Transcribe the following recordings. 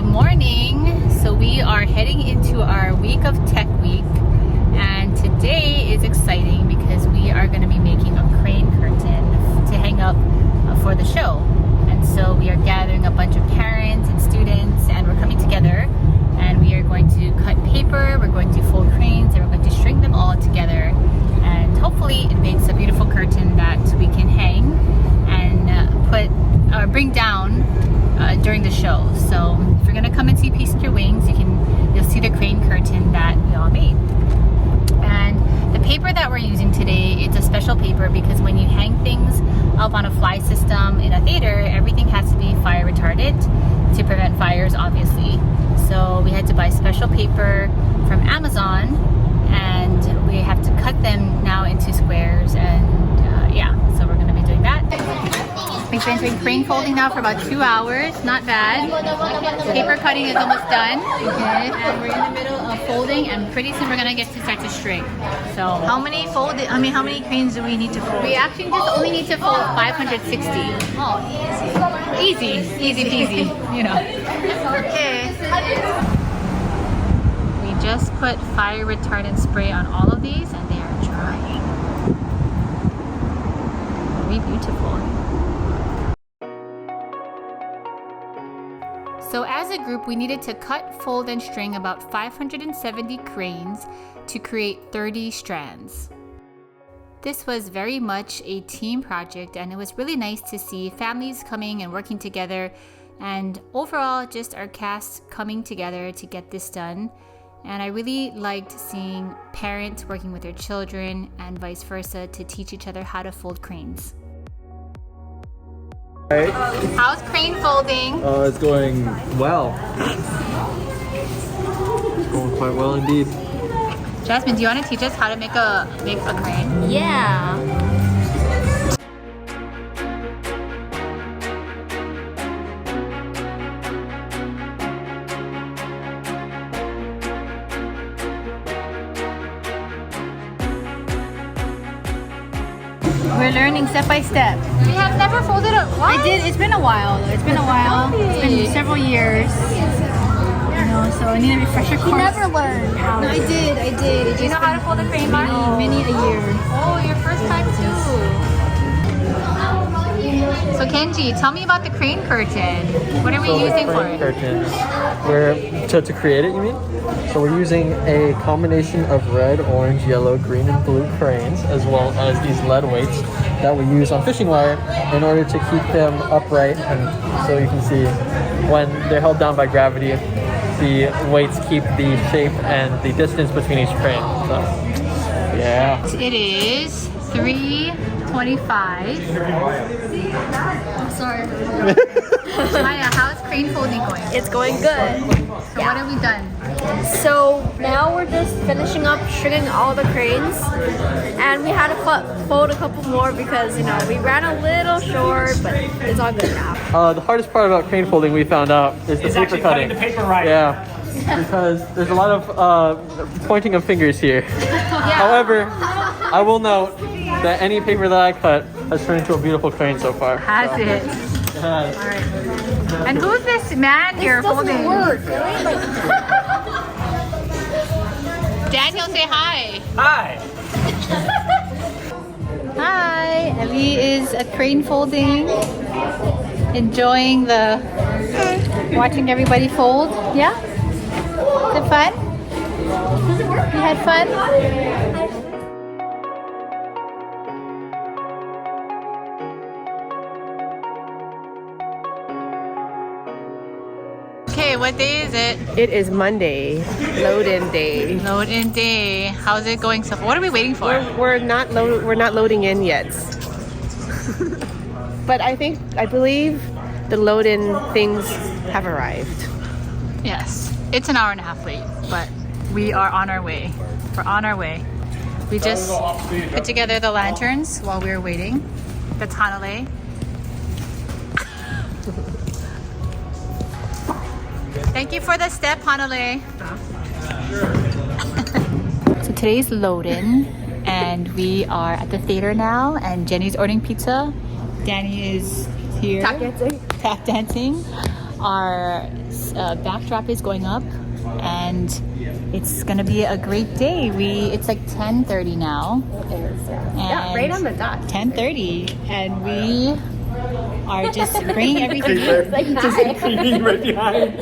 morning. So we are heading into our week of Tech Week, and today is exciting because we are going to be making a crane curtain to hang up for the show. And so we are gathering a bunch of parents and students, and we're coming together, and we are going to cut paper, we're going to fold cranes, and we're going to string them all together, and hopefully it makes a beautiful curtain that we can hang and bring down during the show. So if you're gonna come and see Peace Your Wings, you'll see the crane curtain that we all made. And the paper that we're using today, it's a special paper because when you hang things up on a fly system in a theater, everything has to be fire retardant to prevent fires, obviously. So we had to buy special paper from Amazon, and we have to cut them now into squares, and so we're gonna be doing that. We've been doing crane folding now for about 2 hours, not bad. Paper cutting is almost done. Okay. And we're in the middle of folding, and pretty soon we're gonna get to start to string. So how many cranes do we need to fold? we actually just only need to fold 560. Oh, Easy peasy, you know. okay. We just put fire retardant spray on all of these, and they are drying. Very beautiful. So as a group, we needed to cut, fold, and string about 570 cranes to create 30 strands. This was very much a team project, and it was really nice to see families coming and working together, and overall just our cast coming together to get this done. And I really liked seeing parents working with their children and vice versa to teach each other how to fold cranes. Right. How's crane folding? It's going well. It's going quite well indeed. Jasmine, do you want to teach us how to make a crane? Yeah. We're learning step by step. We have never folded a what? I did. It's been a while. It's been several years. You know, so I need a refresher course. You never learned how to. I did. Do you know how to fold a crane, Mark? Many a year. Oh, your first time too. So Kenji, tell me about the crane curtain. What are we using for it? Curtains. To create it, you mean? So we're using a combination of red, orange, yellow, green, and blue cranes, as well as these lead weights that we use on fishing wire in order to keep them upright. And so you can see when they're held down by gravity, the weights keep the shape and the distance between each crane. So, yeah. It is 3:25. I'm sorry. Maya, how's crane folding going? It's going good. So what have we done? So now we're just finishing up stringing all the cranes, and we had to fold a couple more because, you know, we ran a little short, but it's all good now. The hardest part about crane folding, we found out, is the paper cutting. The paper right. Yeah, because there's a lot of pointing of fingers here. However, I will note that any paper that I cut has turned into a beautiful crane so far. Has it? It has. All right. And who's this man here holding? Work. Daniel, say hi. Hi. Hi. Ellie is a crane folding, enjoying watching everybody fold. Yeah? Is it fun? You had fun? Okay, what day is it? It is Monday, load-in day. Load-in day. How's it going so far? What are we waiting for? We're not loading in yet. But I believe the load-in things have arrived. Yes. It's an hour and a half late, but we are on our way. We're on our way. We just put together the lanterns while we were waiting. That's Hanale. Thank you for the step, Hanale. So today's load-in, and we are at the theater now, and Jenny's ordering pizza. Danny is here. Tap dancing. Tap dancing. Our backdrop is going up, and it's gonna be a great day. It's like 10:30 now. Yeah, right on the dot. 10:30, and we are just bringing everything Creeper. in. Just creeping right behind.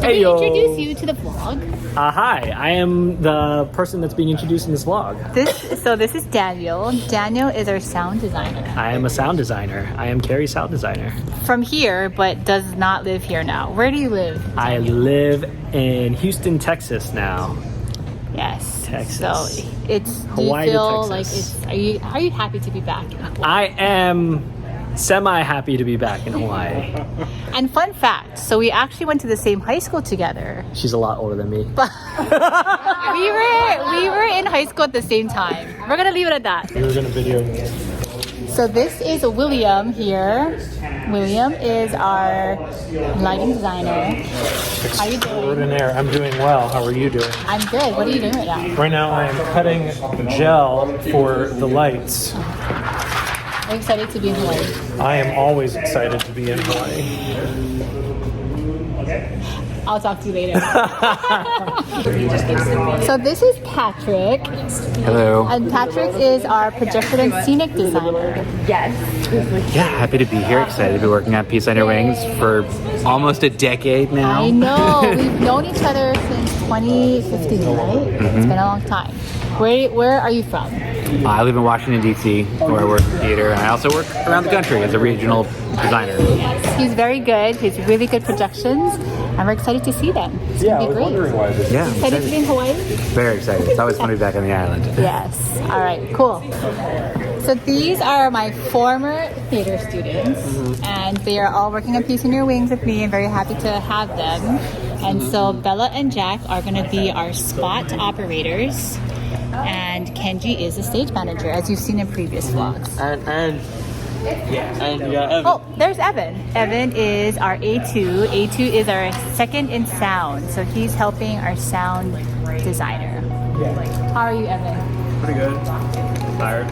Can we introduce you to the vlog? Hi, I am the person that's being introduced in this vlog. This is Daniel. Daniel is our sound designer. I am a sound designer. I am Carrie's sound designer. From here, but does not live here now. Where do you live? I live in Houston, Texas now. Yes. Texas. So it's. Do Hawaii you to feel Texas. like it's? Are you happy to be back in Hawaii? I am semi-happy to be back in Hawaii. And fun fact, so we actually went to the same high school together. She's a lot older than me. We were in high school at the same time. We're gonna leave it at that. We were gonna video. So this is William here. William is our lighting designer. How are you doing? Extraordinaire. I'm doing well. How are you doing? I'm good. What are you doing right now? Right now I am cutting gel for the lights. I'm excited to be in Hawaii. I am always excited to be in Hawaii. I'll talk to you later. So this is Patrick. Hello. And Patrick is our projection and scenic designer. Yeah, happy to be here. Excited to be working on Peace on Your Wings for almost a decade now. I know. We've known each other since 2015, right? It's been a long time. Where are you from? I live in Washington, D.C., where I work in theater, and I also work around the country as a regional designer. He's very good. He's really good projections, and we're excited to see them. It's gonna be great. Yeah, I'm Excited to be in Hawaii? very excited. It's always fun to be back on the island. Yes. All right, cool. So these are my former theater students, and they are all working on Peace in Your Wings with me. I'm very happy to have them. And so Bella and Jack are going to be our spot operators, and Kenji is the stage manager, as you've seen in previous vlogs. And Evan. Oh, there's Evan. Evan is our A2. A2 is our second in sound, so he's helping our sound designer. How are you, Evan? Pretty good. Tired.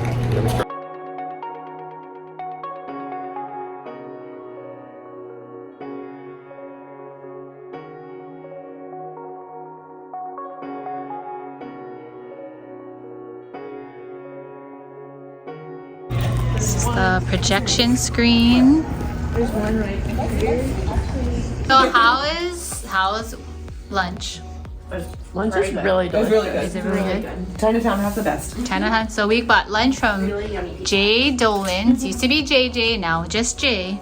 This is the projection screen. There's one right here. So how's lunch? Lunch is really good. Is it really good? Chinatown has the best. Chinatown. So we got lunch from Jay Dolan's. Used to be JJ, now just Jay.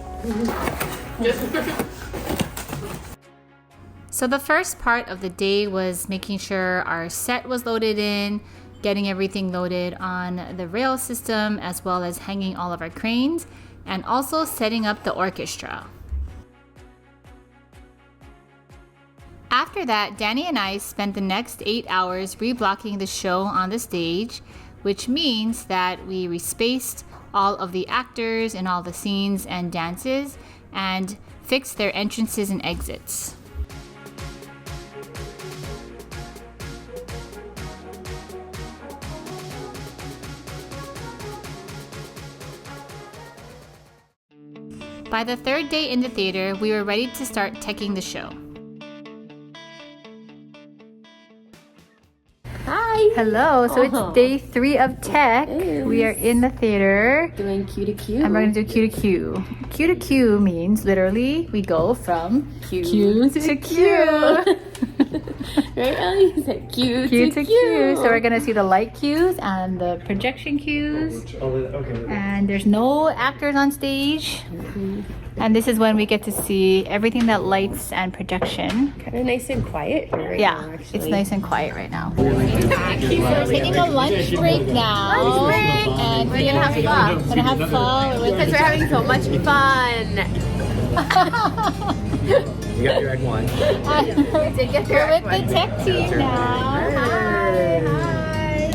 So the first part of the day was making sure our set was loaded in, getting everything loaded on the rail system, as well as hanging all of our cranes, and also setting up the orchestra. After that, Danny and I spent the next 8 hours reblocking the show on the stage, which means that we respaced all of the actors in all the scenes and dances and fixed their entrances and exits. By the third day in the theater, we were ready to start teching the show. Hi. Hello, so it's day 3 of tech. We are in the theater. Doing Q to Q. And we're gonna do Q to Q. Q to Q means literally we go from Q to Q. Right, Ellie? You said Q to Q. So we're gonna see the light cues and the projection cues. Okay. And there's no actors on stage. And this is when we get to see everything that lights and projection. Kind of nice and quiet here right Yeah, now, it's actually. nice and quiet right now. So we're taking a lunch break now. And we're gonna have fun. Gonna have fun. Because we're having so much fun. You got your egg one. We're with the tech team now.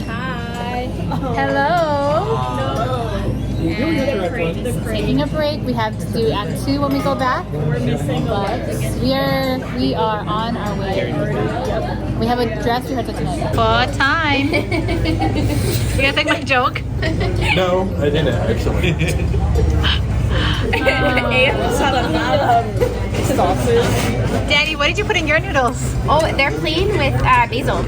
Hi. Hello. Taking a break. We have to do Act 2 when we go back. We're missing, but we are on our way. We have a dress rehearsal tonight. For time. You gonna take my joke? No, I didn't actually. Danny, what did you put in your noodles? Oh, they're plain with basil.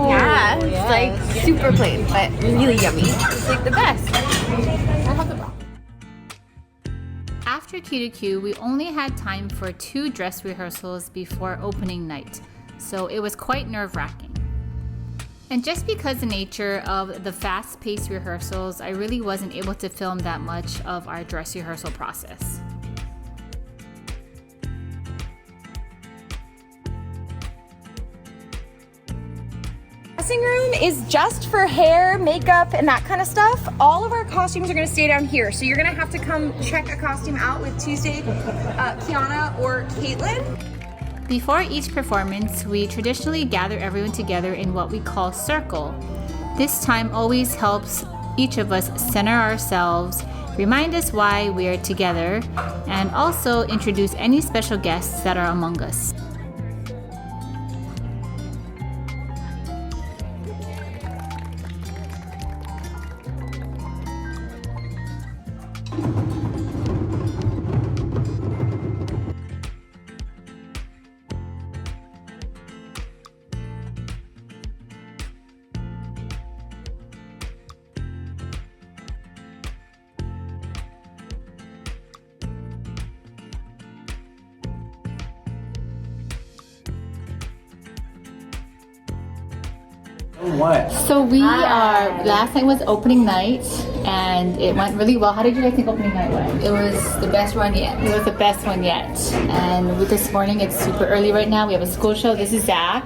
Yeah, it's like super plain, but really yummy. It's like the best. After Q2Q, we only had time for 2 dress rehearsals before opening night, so it was quite nerve-wracking. And just because the nature of the fast-paced rehearsals, I really wasn't able to film that much of our dress rehearsal process. Dressing room is just for hair, makeup, and that kind of stuff. All of our costumes are gonna stay down here. So you're gonna have to come check a costume out with Tuesday, Kiana or Caitlin. Before each performance, we traditionally gather everyone together in what we call circle. This time always helps each of us center ourselves, remind us why we are together, and also introduce any special guests that are among us. What? So we are, last night was opening night and it went really well. How did you guys think opening night went? It was the best one yet. It was the best one yet. And with this morning, it's super early right now. We have a school show. This is Zach.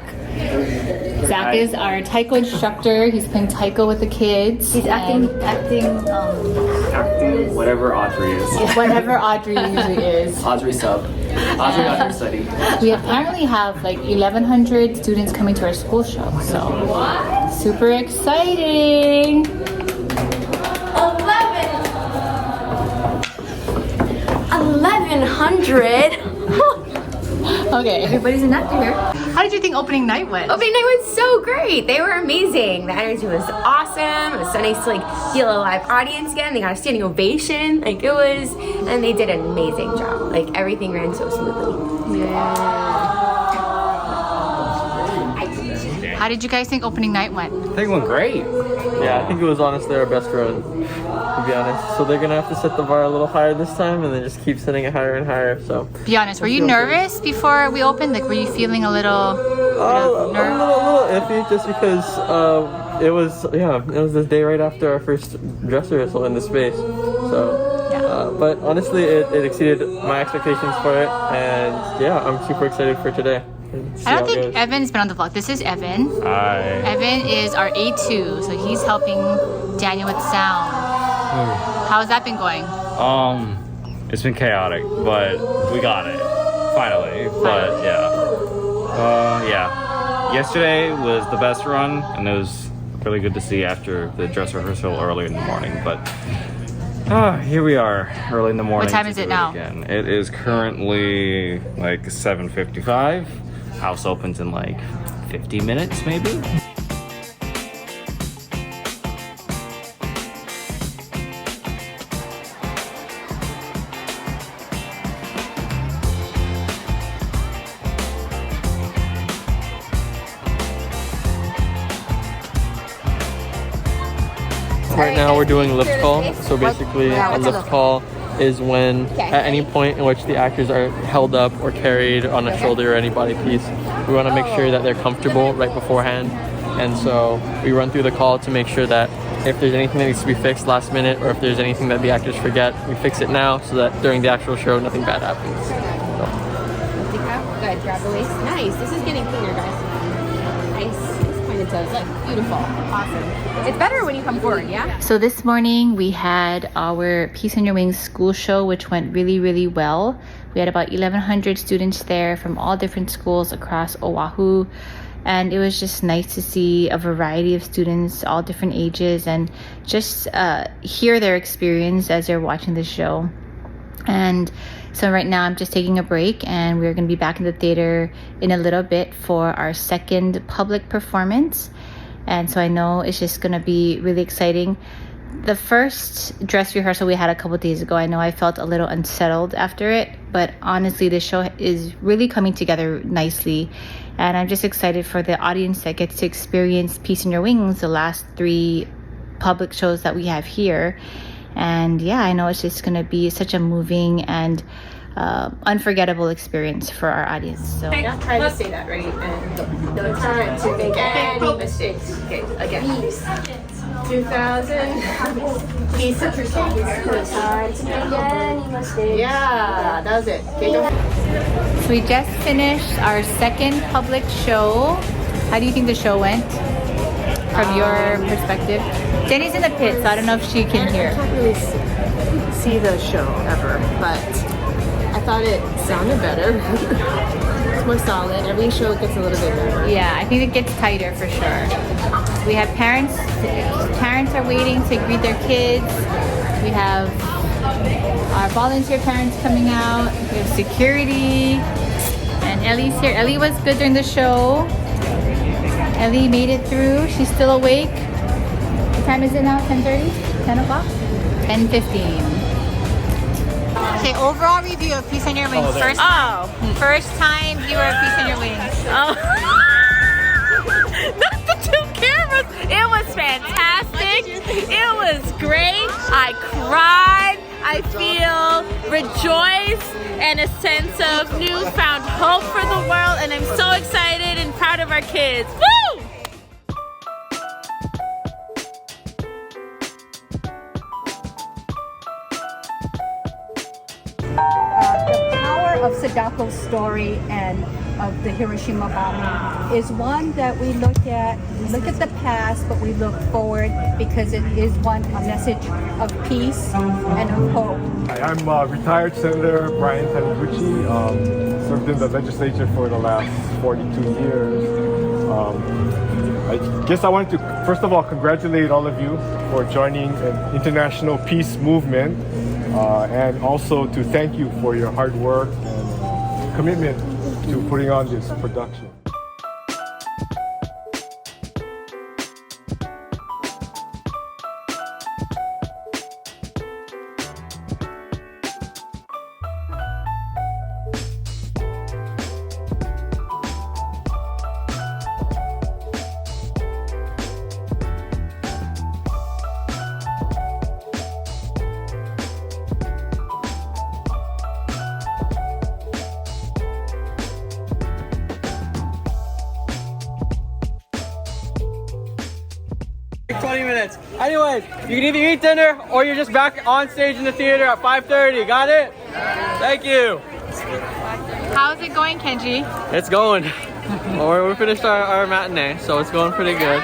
Zach is our taiko instructor. He's playing taiko with the kids. He's acting Whatever Audrey is. Whatever Audrey usually is. Audrey sub. Audrey got her study. We apparently have like 1,100 students coming to our school show. So super exciting. 1,100. Okay. Everybody's an actor here. How did you think opening night went? Opening night was so great. They were amazing. The energy was awesome. It was so nice to like feel a live audience again. They got a standing ovation. Like it was, and they did an amazing job. Like everything ran so smoothly. How did you guys think opening night went? I think it went great. Yeah, I think it was honestly our best run, to be honest. So they're gonna have to set the bar a little higher this time, and then just keep setting it higher and higher. So. Be honest, were you nervous before we opened? Like, were you feeling a little A little iffy, just because it was the day right after our first dress rehearsal in the space. So, but honestly, it exceeded my expectations for it, and yeah, I'm super excited for today. I don't think Evan's been on the vlog. This is Evan. Hi. Evan is our A2, so he's helping Daniel with sound. How's that been going? It's been chaotic, but we got it finally. But yeah. Yesterday was the best run, and it was really good to see after the dress rehearsal early in the morning. But here we are, early in the morning. What time is it now? Again. It is currently like 7:55. House opens in like 50 minutes, maybe. Right now we're doing lift call. So basically a lift call is when at any point in which the actors are held up or carried on a shoulder or any body piece, we want to make sure that they're comfortable right beforehand. And so we run through the call to make sure that if there's anything that needs to be fixed last minute, or if there's anything that the actors forget, we fix it now so that during the actual show nothing bad happens. Good, grab the waist. Nice. This is getting cleaner, guys. Nice. This pointed toes. Look, beautiful. Awesome. It's better when you come forward, yeah? So this morning we had our Peace on Your Wings school show, which went really, really well. We had about 1,100 students there from all different schools across Oahu. And it was just nice to see a variety of students, all different ages, and just hear their experience as they're watching the show. And so right now I'm just taking a break, and we're going to be back in the theater in a little bit for our second public performance. And so I know it's just going to be really exciting. The first dress rehearsal we had a couple days ago, I know I felt a little unsettled after it, but honestly, the show is really coming together nicely, and I'm just excited for the audience that gets to experience Peace in Your Wings, the last 3 public shows that we have here. And yeah, I know it's just going to be such a moving and unforgettable experience for our audience. So Yeah, try to say that right. And no time to make any mistakes. Okay, again. 2000. Piece of no time to make any mistakes. Yeah, that was it. Okay, go ahead. So we just finished our second public show. How do you think the show went from your perspective? Jenny's in the pit, so I don't know if she can hear. I can't really see the show ever, but I thought it sounded better. It's more solid. Every show gets a little bit better. Yeah, I think it gets tighter for sure. We have parents. Parents are waiting to greet their kids. We have our volunteer parents coming out. We have security. And Ellie's here. Ellie was good during the show. Ellie made it through. She's still awake. What time is it now? 10:30? 10 o'clock? 10:15. Okay, overall review of Peace on Your Wings. First time viewer of Peace on Your Wings. Oh. Not the 2 cameras. It was fantastic. It was great. I cried. I feel rejoiced and a sense of newfound hope for the world. And I'm so excited and proud of our kids. Woo! The power of Sadako's story and of the Hiroshima bombing is one that we look at the past, but we look forward because it is a message of peace and of hope. Hi, I'm retired Senator Brian Taniguchi, served in the legislature for the last 42 years. I guess I wanted to, first of all, congratulate all of you for joining an international peace movement, and also to thank you for your hard work and commitment to putting on this production. Anyways, you can either eat dinner or you're just back on stage in the theater at 5:30. Got it? Thank you. How's it going, Kenji? It's going. Well, we finished our matinee, so it's going pretty good.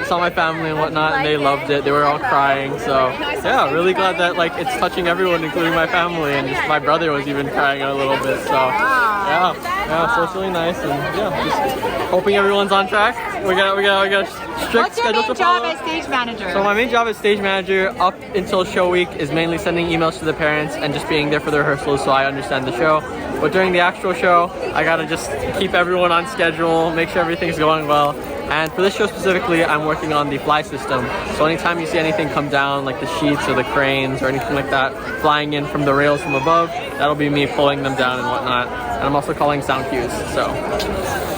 Saw my family and whatnot, and they loved it. They were all crying, so yeah, really glad that like it's touching everyone, including my family, and just my brother was even crying a little bit. So yeah, so it's really nice, and yeah, just hoping everyone's on track. We got a strict schedule to follow. What's your main job as stage manager? So my main job as stage manager up until show week is mainly sending emails to the parents and just being there for the rehearsals so I understand the show. But during the actual show, I gotta just keep everyone on schedule, make sure everything's going well. And for this show specifically, I'm working on the fly system. So anytime you see anything come down, like the sheets or the cranes or anything like that, flying in from the rails from above, that'll be me pulling them down and whatnot. And I'm also calling sound cues, so.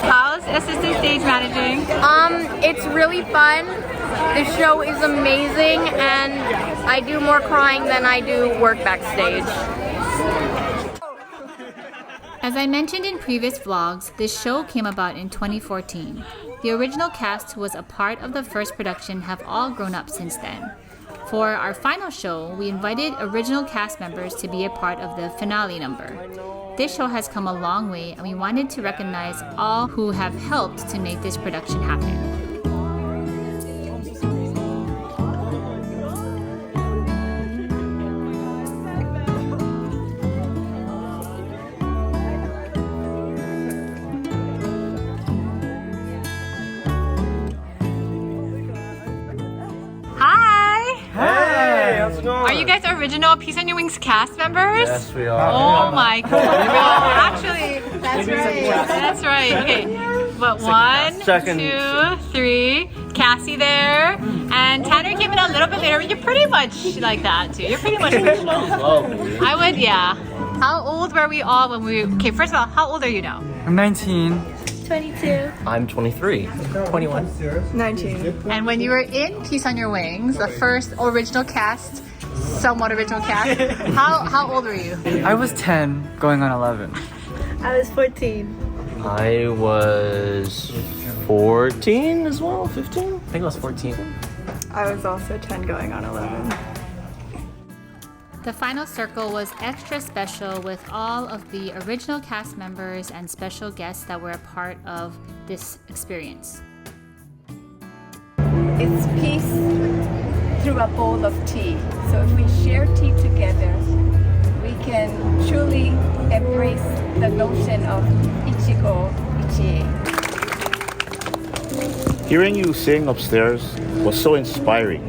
How's assistant stage managing? It's really fun. The show is amazing, and I do more crying than I do work backstage. As I mentioned in previous vlogs, this show came about in 2014. The original cast who was a part of the first production have all grown up since then. For our final show, we invited original cast members to be a part of the finale number. This show has come a long way, and we wanted to recognize all who have helped to make this production happen. Are you guys original Peace on Your Wings cast members? Yes, we are. Oh my god. Actually, that's right. That's right. Okay. But one, Second. 2, 3. Cassie there. And Tanner came in a little bit later. You're pretty much like that too. You're pretty much I would, yeah. How old were we all when we... Okay, first of all, how old are you now? I'm 19. 22. I'm 23. 21. 19. And when you were in Peace on Your Wings, the first original cast, somewhat original cast, how old were you? I was 10, going on 11. I was 14. I was 14 as well, 15? I think I was 14. I was also 10 going on 11. The final circle was extra special with all of the original cast members and special guests that were a part of this experience. It's peace through a bowl of tea. So if we share tea together, we can truly embrace the notion of Ichigo Ichie. Hearing you sing upstairs was so inspiring.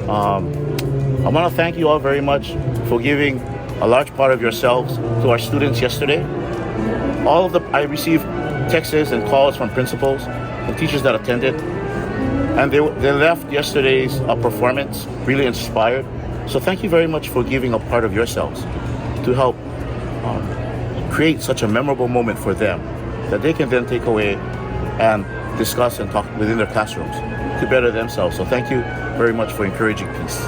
I want to thank you all very much for giving a large part of yourselves to our students yesterday. I received texts and calls from principals and teachers that attended, and they left yesterday's performance really inspired. So thank you very much for giving a part of yourselves to help create such a memorable moment for them that they can then take away and discuss and talk within their classrooms to better themselves. So thank you very much for encouraging peace.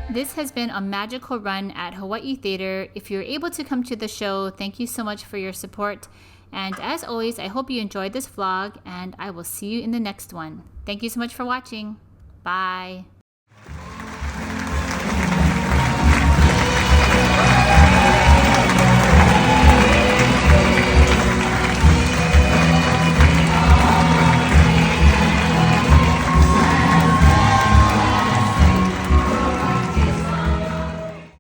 This has been a magical run at Hawaii Theater. If you're able to come to the show, thank you so much for your support. And as always, I hope you enjoyed this vlog, and I will see you in the next one. Thank you so much for watching. Bye.